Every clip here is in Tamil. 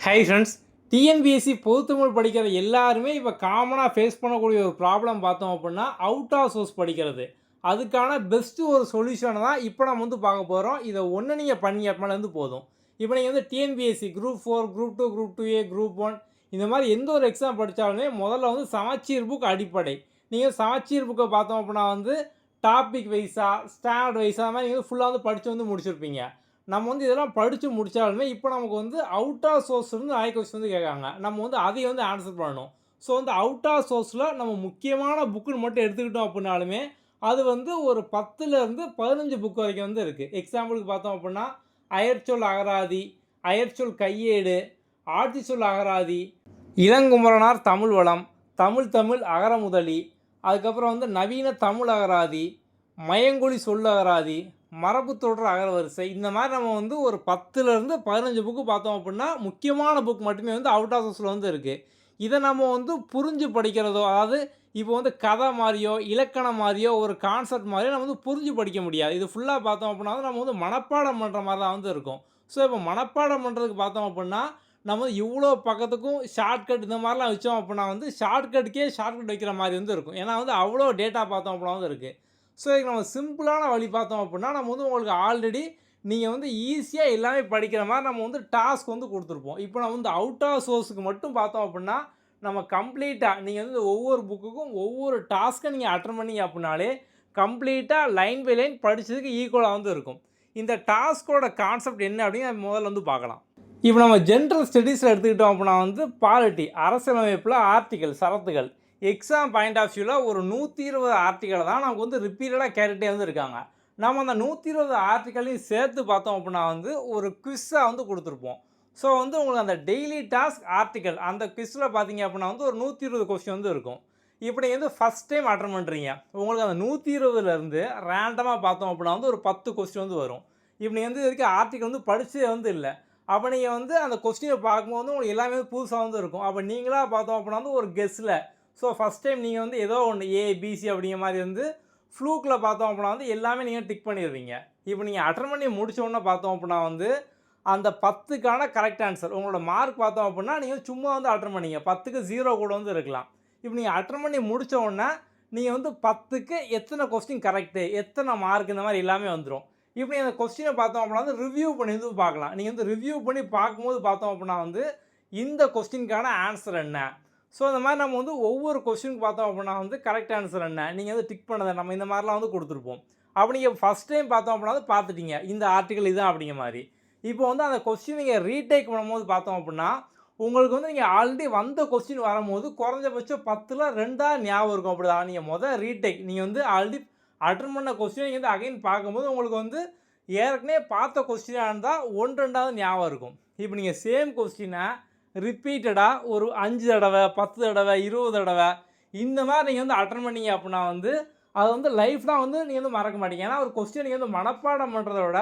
ஹாய் ஃப்ரெண்ட்ஸ், டிஎன்பிஎஸ்சி பொதுத்தமிழ் படிக்கிற எல்லாருமே இப்போ காமனாக ஃபேஸ் பண்ணக்கூடிய ஒரு ப்ராப்ளம் பார்த்தோம் அப்படின்னா அவுட் ஆஃப் சோர்ஸ் படிக்கிறது. அதுக்கான பெஸ்ட்டு ஒரு சொல்யூஷனை தான் இப்போ நம்ம வந்து பார்க்க போகிறோம். இதை ஒன்று நீங்கள் பண்ணி அப்படின்னாலேருந்து போதும். இப்போ நீங்கள் வந்து TNPSC group 4, group 2, group 2A, group 1 இந்த மாதிரி எந்த ஒரு எக்ஸாம் படித்தாலுமே முதல்ல வந்து சமச்சீர் புக் அடிப்படை. நீங்கள் சமச்சீர் புக்கை பார்த்தோம் அப்படின்னா வந்து டாபிக் வைஸாக ஸ்டாண்டர்ட் வைஸாக அந்த மாதிரி நீங்கள் ஃபுல்லாக வந்து படித்து வந்து முடிச்சிருப்பீங்க. நம்ம வந்து இதெல்லாம் படித்து முடித்தாலுமே இப்போ நமக்கு வந்து அவுட் ஆஃப் சோர்ஸ்லேருந்து நிறைய கொஸ்டின் வந்து கேட்காங்க. நம்ம வந்து அதை வந்து ஆன்சர் பண்ணணும். ஸோ வந்து அவுட் ஆஃப் சோர்ஸில் நம்ம முக்கியமான புக்குன்னு மட்டும் எடுத்துக்கிட்டோம் அப்படின்னாலுமே அது வந்து ஒரு 10லேருந்து 15 புக் வரைக்கும் வந்து இருக்குது. எக்ஸாம்பிளுக்கு பார்த்தோம் அப்படின்னா அயற்சொல் அகராதி, அயற்சொல் கையேடு, ஆட்சிச்சொல் அகராதி, இளங்குமரனார் தமிழ் வளம், தமிழ் அகரமுதலி, அதுக்கப்புறம் வந்து நவீன தமிழ் அகராதி, மயங்கொலி சொல் அகராதி, மரபு தொடர் அகரவரிசை, இந்த மாதிரி நம்ம வந்து ஒரு 10லேருந்து 15 புக்கு பார்த்தோம் அப்படின்னா முக்கியமான புக் மட்டுமே வந்து அவுட் ஆஃப் சோர்ஸில் வந்து இருக்குது. இதை நம்ம வந்து புரிஞ்சு படிக்கிறதோ, அதாவது இப்போ வந்து கதை மாதிரியோ இலக்கணம் மாதிரியோ ஒரு கான்செப்ட் மாதிரியோ நம்ம வந்து புரிஞ்சு படிக்க முடியாது. இது ஃபுல்லாக பார்த்தோம் அப்படின்னா நம்ம வந்து மனப்பாடம் பண்ணுற மாதிரி தான் வந்து இருக்கும். ஸோ இப்போ மனப்பாடம் பண்ணுறதுக்கு பார்த்தோம் அப்படின்னா நம்ம வந்து இவ்வளோ பக்கத்துக்கும் ஷார்ட்கட் இந்த மாதிரிலாம் வச்சோம் அப்படின்னா வந்து ஷார்ட்கட் வைக்கிற மாதிரி வந்து இருக்கும். ஏன்னா வந்து அவ்வளோ டேட்டா பார்த்தோம் அப்படின்னா வந்து இருக்குது. ஸோ இதுக்கு நம்ம சிம்பிளான வழி பார்த்தோம் அப்படின்னா நம்ம வந்து உங்களுக்கு ஆல்ரெடி நீங்கள் வந்து ஈஸியாக எல்லாமே படிக்கிற மாதிரி நம்ம வந்து டாஸ்க் வந்து கொடுத்துருப்போம். இப்போ நம்ம வந்து அவுட் ஆஃப் சோர்ஸுக்கு மட்டும் பார்த்தோம் அப்படின்னா நம்ம கம்ப்ளீட்டாக நீங்கள் வந்து ஒவ்வொரு புக்குக்கும் ஒவ்வொரு டாஸ்க்கை நீங்கள் அட்டன் பண்ணீங்க அப்படின்னாலே கம்ப்ளீட்டாக லைன் பை லைன் படித்ததுக்கு ஈக்குவலாக வந்து இருக்கும். இந்த டாஸ்கோட கான்செப்ட் என்ன அப்படின்னு முதல்ல வந்து பார்க்கலாம். இப்போ நம்ம ஜென்ரல் ஸ்டடீஸில் எடுத்துக்கிட்டோம் அப்படின்னா வந்து பாலிட்டி, அரசியலமைப்பில் ஆர்டிகல் சரத்துகள், எக்ஸாம் பாயிண்ட் ஆஃப் வியூவில் ஒரு 120 ஆர்டிக்கலை தான் நமக்கு வந்து ரிப்பீட்டடாக கேட்டுகிட்டே வந்து இருக்காங்க. நம்ம அந்த 120 ஆர்டிக்கலையும் சேர்த்து பார்த்தோம் அப்படின்னா வந்து ஒரு குவிஸ்ஸாக வந்து கொடுத்துருப்போம். ஸோ வந்து உங்களுக்கு அந்த டெய்லி டாஸ்க் ஆர்டிக்கல் அந்த குவிஸில் பார்த்தீங்க அப்படின்னா வந்து ஒரு 120 கொஸ்டின் வந்து இருக்கும். இப்போ நீங்கள் வந்து ஃபஸ்ட் டைம் அட்டன் பண்ணுறீங்க, உங்களுக்கு அந்த 120லேருந்து ரேண்டமாக பார்த்தோம் அப்படின்னா வந்து ஒரு 10 கொஸ்டின் வந்து வரும். இப்போ நீங்கள் வந்து இது வரைக்கும் ஆர்டிக்கல் வந்து படித்தே வந்து இல்லை. அப்போ நீங்கள் வந்து அந்த கொஸ்டினை பார்க்கும்போது உங்களுக்கு எல்லாமே புதுசாக வந்து இருக்கும். அப்போ நீங்களாக பார்த்தோம் அப்படின்னா வந்து ஒரு கெஸ்ஸில் ஸோ ஃபஸ்ட் டைம் நீங்கள் வந்து ஏதோ ஒன்று ஏபிசி அப்படிங்கிற மாதிரி வந்து ஃப்ளூக்கில் பார்த்தோம் அப்படின்னா வந்து எல்லாமே நீங்கள் டிக் பண்ணிடுவீங்க. இப்போ நீங்கள் அட்டன் பண்ணி முடித்தோன்னே பார்த்தோம் அப்படின்னா வந்து அந்த 10க்கான கரெக்ட் ஆன்சர் உங்களோட மார்க் பார்த்தோம் அப்படின்னா நீங்கள் சும்மா வந்து அட்டன் பண்ணீங்க 10க்கு 0 கூட வந்து இருக்கலாம். இப்போ நீங்கள் அட்டன் பண்ணி முடித்த உடனே நீங்கள் வந்து 10க்கு எத்தனை கொஸ்டின் கரெக்டு, எத்தனை மார்க் இந்த மாதிரி எல்லாமே வந்துடும். இப்படி அந்த கொஸ்டினை பார்த்தோம் அப்படின்னா வந்து ரிவ்யூ பண்ணி வந்து பார்க்கலாம். நீங்கள் வந்து ரிவ்யூ பண்ணி பார்க்கும்போது பார்த்தோம் அப்படின்னா வந்து இந்த கொஸ்டினுக்கான ஆன்சர் என்ன. ஸோ இந்த மாதிரி நம்ம வந்து ஒவ்வொரு கொஸ்டினுக்கு பார்த்தோம் அப்படின்னா வந்து கரெக்ட் ஆன்சர் என்ன, நீங்கள் வந்து டிக் பண்ணதை நம்ம இந்த மாதிரிலாம் வந்து கொடுத்துருப்போம். அப்போ நீங்கள் ஃபஸ்ட் டைம் பார்த்தோம் அப்படின்னா வந்து பார்த்துட்டீங்க இந்த ஆர்டிக்கல் இதுதான் அப்படிங்கிற மாதிரி. இப்போ வந்து அந்த கொஸ்டின் நீங்கள் ரீடேக் பண்ணும்போது பார்த்தோம் அப்படின்னா உங்களுக்கு வந்து நீங்கள் ஆல்ரெடி வந்த கொஸ்டின் வரும்போது குறைஞ்சபட்சம் 10ல் 2 ஞாபகம் இருக்கும். அப்படி தான் நீங்கள் ரீடேக் நீங்கள் வந்து ஆல்ரெடி அட்டன் பண்ண கொஸ்டினை நீங்கள் வந்து அகைன் பார்க்கும்போது உங்களுக்கு வந்து ஏற்கனவே பார்த்த கொஸ்டினாக இருந்தால் 1-2 ஞாபகம் இருக்கும். இப்போ நீங்கள் சேம் கொஸ்டினை ரிப்பீட்டடாக ஒரு 5 தடவை 10 தடவை 20 தடவை இந்த மாதிரி நீங்கள் வந்து அட்டன் பண்ணீங்க அப்படின்னா வந்து அது வந்து லைஃப் தான் வந்து நீங்கள் வந்து மறக்க மாட்டீங்க. ஏன்னா ஒரு கொஸ்டின் நீங்கள் வந்து மனப்பாடம் பண்ணுறத விட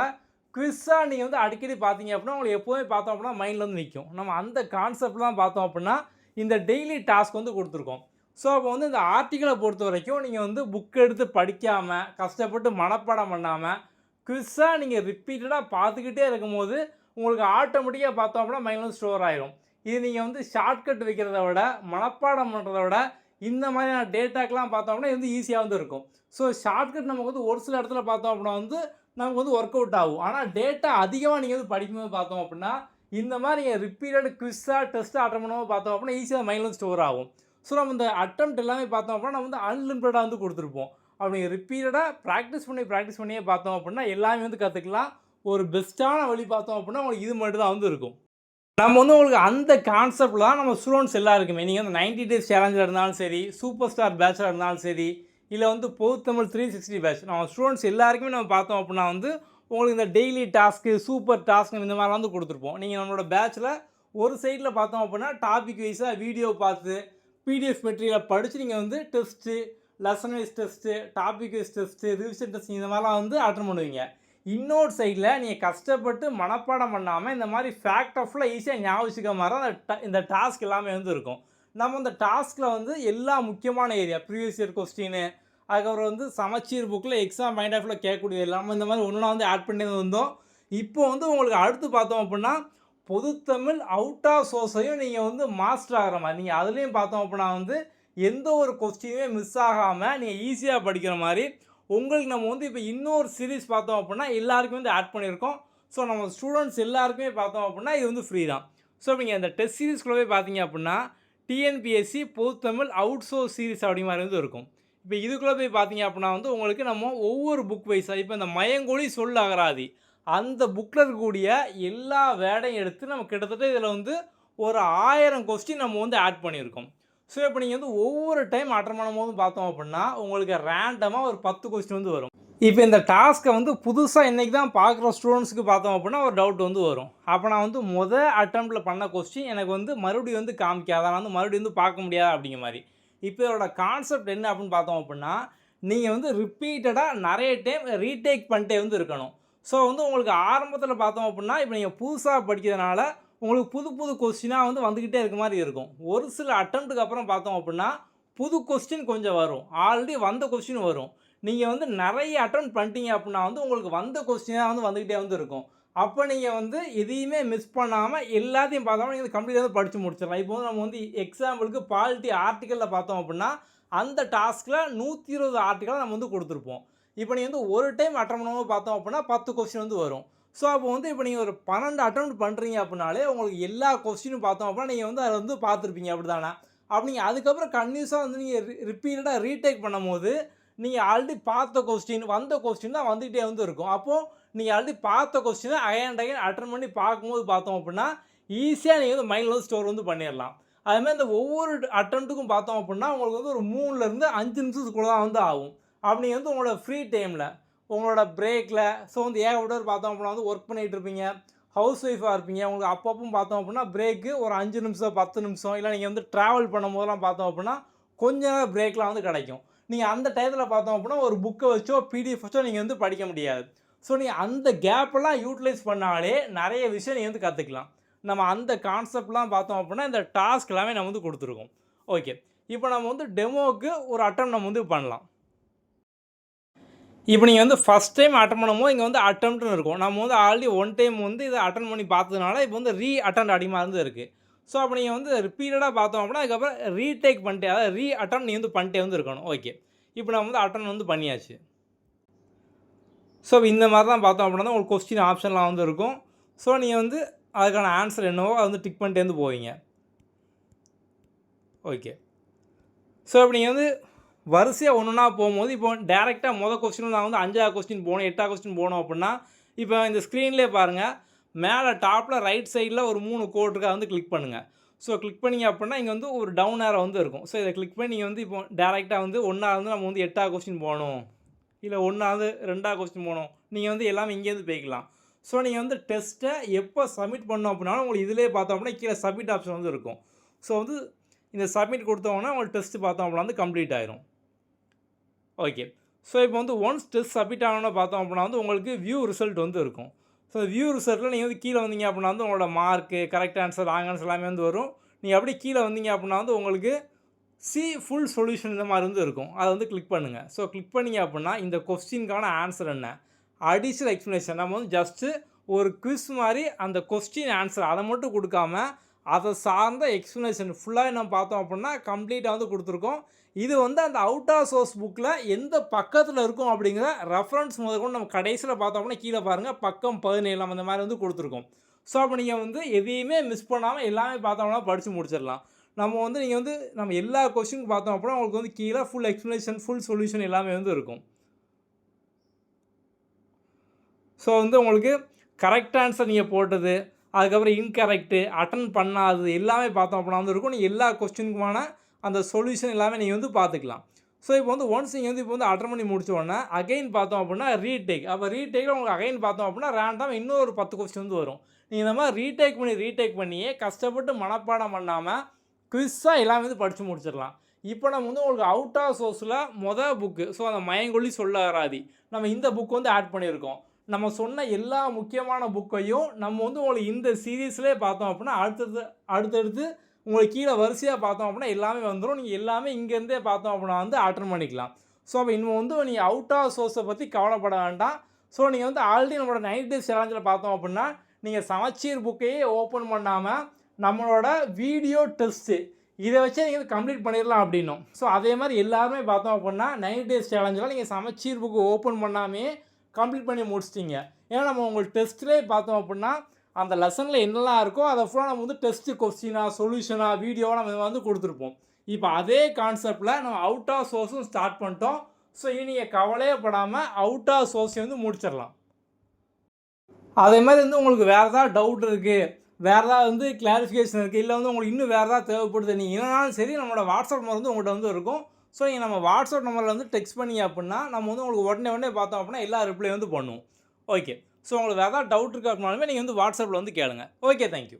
குவிஸாக நீங்கள் வந்து அடிக்கடி பார்த்தீங்க அப்படின்னா உங்களுக்கு எப்போவுமே பார்த்தோம் அப்படின்னா மைண்டில் வந்து நிற்கும். நம்ம அந்த கான்செப்ட் தான் பார்த்தோம் அப்படின்னா இந்த டெய்லி டாஸ்க் வந்து கொடுத்துருக்கோம். ஸோ அப்போ வந்து இந்த ஆர்டிக்கலை பொறுத்த வரைக்கும் நீங்கள் வந்து புக் எடுத்து படிக்காமல் கஷ்டப்பட்டு மனப்பாடம் பண்ணாமல் குவிஸாக நீங்கள் ரிப்பீட்டடாக பார்த்துக்கிட்டே இருக்கும்போது உங்களுக்கு ஆட்டோமேட்டிக்காக பார்த்தோம் அப்படின்னா மைண்டில் வந்து ஸ்டோர் ஆயிரும். இது நீங்கள் வந்து ஷார்ட்கட் வைக்கிறத விட மனப்பாடம் பண்ணுறத விட இந்த மாதிரியான டேட்டாக்கெலாம் பார்த்தோம் அப்படின்னா இது வந்து ஈஸியாக வந்து இருக்கும். ஸோ ஷார்ட்கட் நமக்கு வந்து ஒரு சில இடத்துல பார்த்தோம் அப்படின்னா வந்து நமக்கு வந்து ஒர்க் அவுட் ஆகும். ஆனால் டேட்டா அதிகமாக நீங்கள் வந்து படிக்கும்போது பார்த்தோம் அப்படின்னா இந்த மாதிரி நீங்கள் ரிப்பீட்டட் குவிஸாக டெஸ்ட்டாக அட்டன் பண்ணும்போது பார்த்தோம் அப்படின்னா ஈஸியாக மைண்டில் வந்து ஸ்டோர் ஆகும். ஸோ நம்ம இந்த அட்டெம்ப்ட் எல்லாமே பார்த்தோம் அப்படின்னா நம்ம வந்து அன்லிமிட்டடாக வந்து கொடுத்துருப்போம். அப்படி ரிப்பீட்டடாக ப்ராக்டிஸ் பண்ணியே பார்த்தோம் அப்படின்னா எல்லாமே வந்து கற்றுக்கலாம். ஒரு பெஸ்ட்டான வழி பார்த்தோம் அப்படின்னா உங்களுக்கு இது மட்டும் தான் வந்து இருக்கும். நம்ம வந்து உங்களுக்கு அந்த கான்செப்டில் தான் நம்ம ஸ்டூடெண்ட்ஸ் எல்லாருக்குமே நீங்கள் வந்து 90 டேஸ் சேலஞ்சில் இருந்தாலும் சரி, சூப்பர் ஸ்டார் பேட்சில் இருந்தாலும் சரி, இல்லை வந்து பொதுத்தமிழ் 360 பேட்ச் நம்ம ஸ்டூடெண்ட்ஸ் எல்லாருக்குமே நம்ம பார்த்தோம் அப்படின்னா வந்து உங்களுக்கு இந்த டெய்லி டாஸ்க்கு சூப்பர் டாஸ்க்கு இந்த மாதிரிலாம் வந்து கொடுத்துருப்போம். நீங்கள் நம்மளோட பேட்சில் ஒரு சைடில் பார்த்தோம் அப்படின்னா டாபிக் வைஸாக வீடியோ பார்த்து பிடிஎஃப் மெட்டீரியலை படித்து நீங்கள் வந்து test, lesson wise test, topic wise test, revision test இந்த மாதிரிலாம் வந்து அட்டன் பண்ணுவீங்க. இன்னொரு சைடில் நீங்கள் கஷ்டப்பட்டு மனப்பாடம் பண்ணாமல் இந்த மாதிரி ஃபேக்ட் ஆஃப்லாம் ஈஸியாக ஞாபகம் வச்சுக்க மாதிரி தான் இந்த டாஸ்க் எல்லாமே வந்து இருக்கும். நம்ம இந்த டாஸ்கில் வந்து எல்லா முக்கியமான ஏரியா ப்ரீவியஸ் இயர் கொஸ்டின், அதுக்கப்புறம் வந்து சமச்சீர் புக்கில் எக்ஸாம் பாயிண்ட் ஆஃப்ல கேட்கக்கூடிய எல்லாமே இந்த மாதிரி ஒன்றுனா வந்து ஆட் பண்ணி வந்தோம். இப்போ வந்து உங்களுக்கு அடுத்து பார்த்தோம் அப்படின்னா பொதுத்தமிழ் அவுட் ஆஃப் சோர்ஸையும் நீங்கள் வந்து மாஸ்டர் ஆகிற மாதிரி, நீங்கள் அதுலேயும் பார்த்தோம் அப்படின்னா வந்து எந்த ஒரு கொஸ்டினுமே மிஸ் ஆகாமல் நீங்கள் ஈஸியாக படிக்கிற மாதிரி உங்களுக்கு நம்ம வந்து இப்போ இன்னொரு சீரீஸ் பார்த்தோம் அப்படின்னா எல்லாருக்குமே வந்து ஆட் பண்ணியிருக்கோம். ஸோ நம்ம ஸ்டூடெண்ட்ஸ் எல்லாருக்குமே பார்த்தோம் அப்படின்னா இது வந்து ஃப்ரீ தான். ஸோ நீங்கள் அந்த டெஸ்ட் சீரீஸ்குள்ளே பார்த்தீங்க அப்படின்னா டிஎன்பிஎஸ்சி பொதுத்தமிழ் அவுட் சோர்ஸ் சீரீஸ் அப்படி மாதிரி வந்து இருக்கும். இப்போ இதுக்குள்ளே போய் பார்த்தீங்க அப்படின்னா வந்து உங்களுக்கு நம்ம ஒவ்வொரு புக் வைஸாக இப்போ இந்த மயங்கொழி சொல் அகராதி அந்த புக்கில் இருக்கக்கூடிய எல்லா வேர்டையும் எடுத்து நம்ம கிட்டத்தட்ட இதில் வந்து ஒரு 1000 கொஸ்டின் நம்ம வந்து ஆட் பண்ணியிருக்கோம். ஸோ இப்போ நீங்கள் வந்து ஒவ்வொரு டைம் அட்டன் பண்ணும்போது பார்த்தோம் அப்படின்னா உங்களுக்கு ரேண்டமாக ஒரு 10 கொஸ்டின் வந்து வரும். இப்போ இந்த டாஸ்க்கை வந்து புதுசாக இன்றைக்கி தான் பார்க்குற ஸ்டூடெண்ட்ஸுக்கு பார்த்தோம் அப்படின்னா ஒரு டவுட் வந்து வரும். அப்போ நான் வந்து அட்டெம்ப்டில் பண்ண கொஸ்டின் எனக்கு வந்து மறுபடியும் வந்து காமிக்காத, நான் வந்து மறுபடியும் வந்து பார்க்க முடியாது அப்படிங்கிற மாதிரி. இப்போ இதோட கான்செப்ட் என்ன அப்படின்னு பார்த்தோம் அப்படின்னா நீங்கள் வந்து ரிப்பீட்டடாக நிறைய டைம் ரீடேக் பண்ணிட்டே வந்து இருக்கணும். ஸோ வந்து உங்களுக்கு ஆரம்பத்தில் பார்த்தோம் அப்படின்னா இப்போ நீங்கள் புதுசாக படிக்கிறதுனால உங்களுக்கு புது புது கொஸ்டினாக வந்து வந்துக்கிட்டே இருக்க மாதிரி இருக்கும். ஒரு சில அட்டெம்ப்ட்டுக்கு அப்புறம் பார்த்தோம் அப்படின்னா புது கொஸ்டின் கொஞ்சம் வரும், ஆல்ரெடி வந்த கொஸ்டின் வரும். நீங்கள் வந்து நிறைய அட்டெம்ப்ட் பண்ணிட்டீங்க அப்படின்னா வந்து உங்களுக்கு வந்த கொஸ்டினாக வந்து வந்துக்கிட்டே வந்து இருக்கும். அப்போ நீங்கள் வந்து எதையுமே மிஸ் பண்ணாமல் எல்லாத்தையும் பார்த்தோம்னா நீங்கள் கம்ப்ளீட்டாக வந்து படித்து முடிச்சிடலாம். இப்போ வந்து நம்ம வந்து எக்ஸாம்பிளுக்கு பாலிட்டி ஆர்டிக்கலில் பார்த்தோம் அப்படின்னா அந்த டாஸ்கில் 120 ஆர்டிக்கலை நம்ம வந்து கொடுத்துருப்போம். இப்போ நீங்கள் வந்து ஒரு டைம் அட்டன் பண்ணும்போது பார்த்தோம் அப்படின்னா 10 கொஸ்டின் வந்து வரும். ஸோ அப்போ வந்து இப்போ நீங்கள் ஒரு 12 அட்டெம்ப்ட் பண்ணுறீங்க அப்படின்னாலே உங்களுக்கு எல்லா கொஸ்டினும் பார்த்தோம் அப்படின்னா நீங்கள் வந்து அதை வந்து பார்த்துருப்பீங்க அப்படி தானே. அப்படி நீங்கள் அதுக்கப்புறம் கன்டினியூஸாக வந்து நீங்கள் ரிப்பீட்டடாக ரீடேக் பண்ணும்போது நீங்கள் ஆல்ரெடி பார்த்த கொஸ்டின் வந்த கொஸ்டின் தான் வந்துகிட்டே வந்து இருக்கும். அப்போது நீங்கள் ஆல்ரெடி பார்த்த கொஸ்டினை அகைன் அட்டன் பண்ணி பார்க்கும்போது பார்த்தோம் அப்படின்னா ஈஸியாக நீங்கள் வந்து மைண்டில் வந்து ஸ்டோர் வந்து பண்ணிடலாம். அதுமாதிரி இந்த ஒவ்வொரு அட்டெம்ப்ட்டுக்கும் பார்த்தோம் அப்படின்னா உங்களுக்கு வந்து ஒரு 3லேருந்து 5 நிமிஷத்துக்குள்ளே தான் வந்து ஆகும். அப்படி வந்து உங்களோட ஃப்ரீ டைமில் உங்களோட பிரேக்கில் ஸோ வந்து ஏகப்பட்டவர் பார்த்தோம் அப்படின்னா வந்து ஒர்க் பண்ணிகிட்டு இருப்பீங்க, ஹவுஸ் ஒய்ஃபாக இருப்பீங்க. உங்களுக்கு அப்பப்போ பார்த்தோம் அப்படின்னா பிரேக்கு ஒரு 5 நிமிஷம் 10 நிமிஷம் இல்லை நீங்கள் வந்து ட்ராவல் பண்ணும் போதெல்லாம் பார்த்தோம் அப்படின்னா கொஞ்ச நேரம் பிரேக்லாம் வந்து கிடைக்கும். நீங்கள் அந்த டயத்தில் பார்த்தோம் அப்படின்னா ஒரு புக்கை வச்சோ பிடிஎஃப் வச்சோ நீங்கள் வந்து படிக்க முடியாது. ஸோ நீங்கள் அந்த கேப்பெல்லாம் யூட்டிலைஸ் பண்ணாலே நிறைய விஷயம் நீங்கள் வந்து கற்றுக்கலாம். நம்ம அந்த கான்செப்ட்லாம் பார்த்தோம் அப்படின்னா இந்த டாஸ்க் எல்லாமே நம்ம வந்து கொடுத்துருக்கோம். ஓகே, இப்போ நம்ம வந்து டெமோவுக்கு ஒரு அட்டெம்ப்ட் நம்ம வந்து பண்ணலாம். இப்போ நீங்கள் வந்து ஃபஸ்ட் டைம் அட்டன் பண்ணும்போது இங்கே வந்து அட்டெம்ப்ட்னு இருக்கும். நம்ம வந்து ஆல்ரெடி ஒன் டைம் வந்து இதை அட்டன் பண்ணி பார்த்ததுனால இப்போ வந்து அட்டெம்ப்ட் அதிகமாக இருந்து இருக்குது. ஸோ அப்போ நீங்கள் வந்து ரிப்பீட்டடாக பார்த்தோம் அப்படின்னா அதுக்கப்புறம் ரீடேக் பண்ணிட்டே, அதாவது அட்டெம்ப்ட் நீங்கள் வந்து பண்ணிட்டே வந்து இருக்கணும். ஓகே, இப்போ நம்ம வந்து அட்டெம்ப்ட் வந்து பண்ணியாச்சு. ஸோ இந்த மாதிரி தான் பார்த்தோம் அப்படின்னா உங்களுக்கு கொஸ்டின் ஆப்ஷன்லாம் வந்து இருக்கும். ஸோ நீங்கள் வந்து அதுக்கான ஆன்சர் என்னவோ அதை வந்து டிக் பண்ணிட்டே வந்து போவீங்க. ஓகே, ஸோ இப்போ நீங்கள் வந்து வரிசையாக ஒன்றுனா போகும்போது இப்போ டேரெக்டாக கொஸ்டின் நான் வந்து 5ஆவது கொஸ்டின் போகணும் 8ஆவது கொஸ்டின் போகணும் அப்படின்னா இப்போ இந்த ஸ்க்ரீன்லேயே பாருங்கள், மேலே டாப்பில் ரைட் சைடில் ஒரு 3 கோடு இருக்கா வந்து கிளிக் பண்ணுங்கள். ஸோ கிளிக் பண்ணிங்க அப்படின்னா இங்கே வந்து ஒரு டவுன் ஏரோ வந்து இருக்கும். ஸோ இதை கிளிக் பண்ணி நீங்கள் வந்து இப்போ டேரெக்டாக வந்து 1ஆவது வந்து நம்ம வந்து 8ஆவது கொஸ்டின் போகணும், இல்லை 1ஆவது 2ஆவது கொஸ்டின் போகணும், நீங்கள் வந்து எல்லாமே இங்கேருந்து போய்க்கலாம். ஸோ நீங்கள் வந்து டெஸ்ட்டை எப்போ சப்மிட் பண்ணோம் அப்படின்னாலும் உங்களுக்கு இதிலே பார்த்தோம் அப்படின்னா கீழே சப்மிட் ஆப்ஷன் வந்து இருக்கும். ஸோ வந்து இந்த சப்மிட் கொடுத்தோம்னா உங்களுக்கு டெஸ்ட்டு பார்த்தோம் அப்படின்னா வந்து கம்ப்ளீட் ஆயிரும். ஓகே, ஸோ இப்போ வந்து ஒன்ஸ் டெஸ்ட் சப்மிட் ஆகணும்னு பார்த்தோம் அப்படின்னா வந்து உங்களுக்கு வியூ ரிசல்ட் வந்து இருக்கும். ஸோ வியூ ரிசல்ட்டில் நீங்கள் வந்து கீழே வந்தீங்க அப்படின்னா வந்து உங்களோட mark, correct answer, wrong answer எல்லாமே வந்து வரும். நீங்கள் அப்படியே கீழே வந்தீங்க அப்படின்னா வந்து உங்களுக்கு ஃபுல் சொல்யூஷன் இந்த மாதிரி வந்து இருக்கும். அதை வந்து கிளிக் பண்ணுங்கள். ஸோ கிளிக் பண்ணிங்க அப்படின்னா இந்த கொஸ்டினுக்கான ஆன்சர் என்ன, அடிஷ்னல் எக்ஸ்ப்ளனேஷன், நம்ம வந்து ஜஸ்ட்டு ஒரு குவிஸ் மாதிரி அந்த கொஸ்டின் ஆன்சர் அதை மட்டும் கொடுக்காம அதை சார்ந்த எக்ஸ்ப்ளனேஷன் ஃபுல்லாக நம்ம பார்த்தோம் அப்படின்னா கம்ப்ளீட்டாக வந்து கொடுத்துருக்கோம். இது வந்து அந்த அவுட் ஆஃப் சோர்ஸ் புக்கில் எந்த பக்கத்தில் இருக்கும் அப்படிங்கிற ரெஃபரன்ஸ் முதற்கொண்டு நம்ம கடைசியில் பார்த்தோம் அப்படின்னா கீழே பாருங்கள் பக்கம் 17 நம்ம இந்த மாதிரி வந்து கொடுத்துருக்கோம். ஸோ அப்போ நீங்கள் வந்து எதையுமே மிஸ் பண்ணாமல் எல்லாமே பார்த்தோம்னா படித்து முடிச்சிடலாம். நம்ம வந்து நீங்கள் வந்து நம்ம எல்லா கொஸ்டினுக்கு பார்த்தோம் அப்படின்னா உங்களுக்கு வந்து கீழே ஃபுல் எக்ஸ்ப்ளனேஷன், ஃபுல் சொல்யூஷன் எல்லாமே வந்து இருக்கும். ஸோ வந்து உங்களுக்கு கரெக்ட் ஆன்சர் நீங்கள் போட்டது, அதுக்கப்புறம் இன்கரெக்டு, அட்டன் பண்ணாதது எல்லாமே பார்த்தோம் அப்படின்னா வந்து இருக்கும். நீங்கள் எல்லா கொஸ்டினுக்குமான அந்த சொல்யூஷன் எல்லாமே நீங்கள் வந்து பார்த்துக்கலாம். ஸோ இப்போ வந்து ஒன்ஸ் நீங்கள் வந்து இப்போ வந்து அட்டன் பண்ணி முடிச்ச உடனே அகைன் பார்த்தோம் அப்படின்னா ரீடேக். அப்போ ரீடேக்கில் உங்களுக்கு அகைன் பார்த்தோம் அப்படின்னா ரேண்டம் இன்னொரு 10 கொஸ்டின் வந்து வரும். நீங்கள் இந்த மாதிரி ரீடேக் பண்ணியே கஷ்டப்பட்டு மனப்பாடம் பண்ணாமல் குவிஸாக எல்லாமே வந்து படித்து முடிச்சிடலாம். இப்போ நம்ம வந்து உங்களுக்கு அவுட் ஆஃப் சோர்ஸில் புக்கு, ஸோ அந்த மயங்கொழி சொல்ல அகராதி, நம்ம இந்த புக் வந்து ஆட் பண்ணியிருக்கோம். நம்ம சொன்ன எல்லா முக்கியமான புக்கையும் நம்ம வந்து உங்களுக்கு இந்த சீரீஸ்லேயே பார்த்தோம் அப்படின்னா அடுத்தடுத்து உங்களுக்கு கீழே வரிசையாக பார்த்தோம் அப்படின்னா எல்லாமே வந்துடும். நீங்கள் எல்லாமே இங்கேருந்தே பார்த்தோம் அப்படின்னா வந்து அட்டன் பண்ணிக்கலாம். ஸோ அப்போ இன்னும் வந்து நீங்கள் அவுட் ஆஃப் சோர்ஸை பற்றி கவலைப்பட வேண்டாம். ஸோ நீங்கள் வந்து ஆல்ரெடி நம்மளோட 90 டேஸ் சேலஞ்சில் பார்த்தோம் அப்படின்னா நீங்கள் சமச்சீர் புக்கையே ஓப்பன் பண்ணாமல் நம்மளோட வீடியோ டெஸ்ட்டு இதை வச்சே நீங்கள் கம்ப்ளீட் பண்ணிடலாம் அப்படின்னும். ஸோ அதே மாதிரி எல்லாருமே பார்த்தோம் அப்படின்னா 90 டேஸ் சேலஞ்செலாம் நீங்கள் சமச்சீர் புக்கு ஓப்பன் பண்ணாமே கம்ப்ளீட் பண்ணி முடிச்சிட்டிங்க. ஏன்னா நம்ம உங்களுக்கு டெஸ்ட்லேயே பார்த்தோம் அப்படின்னா அந்த லெசனில் என்னெல்லாம் இருக்கோ அதை ஃபுல்லாக நம்ம வந்து டெஸ்ட்டு கொஸ்டினாக சொல்யூஷனாக வீடியோவாக நம்ம வந்து கொடுத்துருப்போம். இப்போ அதே கான்செப்டில் நம்ம அவுட் ஆஃப் சோர்ஸும் ஸ்டார்ட் பண்ணிட்டோம். ஸோ இனி நீங்கள் கவலையே படாமல் அவுட் ஆஃப் சோர்ஸை வந்து முடிச்சிடலாம். அதே மாதிரி வந்து உங்களுக்கு வேறு ஏதாவது டவுட் இருக்குது, வேறு ஏதாவது வந்து கிளாரிஃபிகேஷன் இருக்குது, இல்லை வந்து உங்களுக்கு இன்னும் வேறு ஏதாவது தேவைப்படுது, நீங்கள் என்னன்னாலும் சரி நம்மளோட வாட்ஸ்அப் நம்பர் வந்து உங்கள்கிட்ட வந்து இருக்கும். ஸோ நீங்கள் நம்ம வாட்ஸ்அப் நம்பரில் வந்து டெக்ஸ்ட் பண்ணி அப்படின்னா நம்ம வந்து உங்களுக்கு உடனே பார்த்தோம் அப்படின்னா எல்லா ரிப்ளை வந்து பண்ணுவோம். ஓகே. ஸோ உங்களுக்கு வேறு ஏதாவது டவுட் இருக்குது அப்படின்னாலுமே நீங்கள் வந்து வாட்ஸ்அப்பில் வந்து கேளுங்க. Okay, thank you.